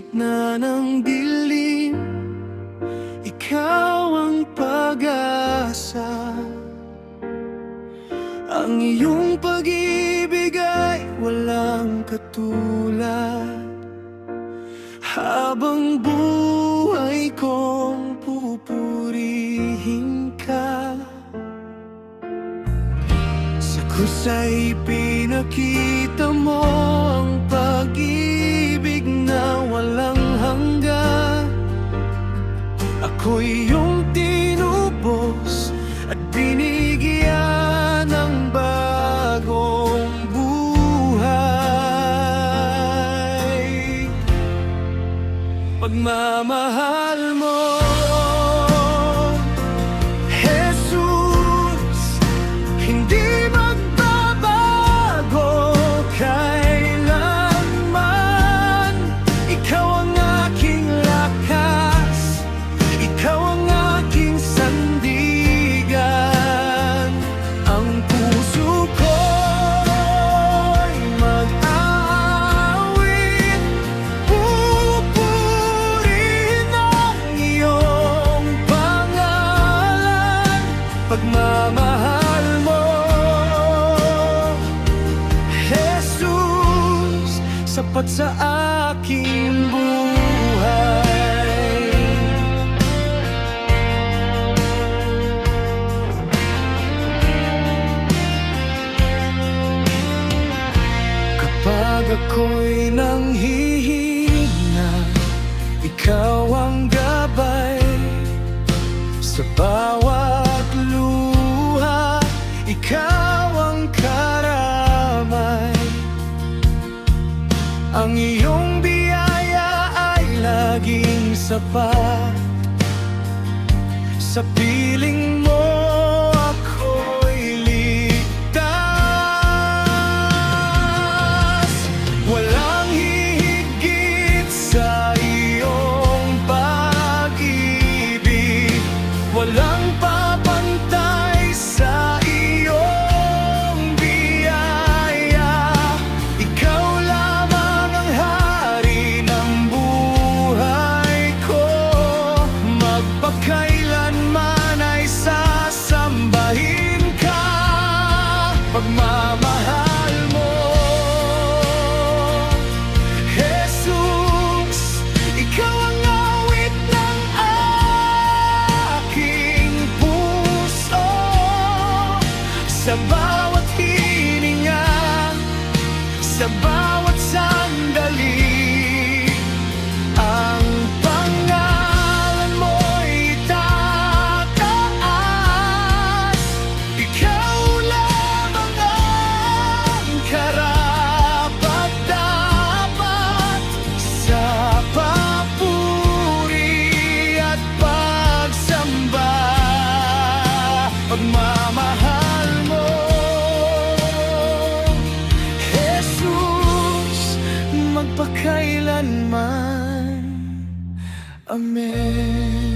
gitna ng dilim, ikaw ang pag-asa. Ang iyong pag-ibig ay walang katulad. Habang buhay kong pupurihin ka. Sa krusay pinakita mo ang pag-ibig na walang hanggan. Ako'y iyong tinubos at binigyan ng bagong buhay. Pagmamahal mo, Jesus, hindi magbabago kailanman. Ikaw ang aking lakas, ikaw ang aking sandigan. Ang puso ko'y mag-aawit, pupurihin ang iyong pangalan. Pagmamahal mo, Jesus, sapat sa aking buhay. Kapag ako'y nanghihina, ikaw ang gabay. Sa bawat luha, ikaw ang karamay. Ang iyong biyaya ay laging sapat. Sa piling mo ako'y ligtas. Walang hihigit sa iyong pag-ibig, walang papantay sa iyong biyaya. Ikaw lamang ang hari ng buhay ko. Magpakailanman ay sasambahin ka. Pagmamahal mo, Jesus, ikaw ang awit ng aking puso. Sa bawat hininga, sa bawat sandali, ang pangalan mo'y tataas. Ikaw lamang ang karapat-dapat sa papuri at pagsamba. Pagmamahal mo, Jesus, magpakailanman. Amen.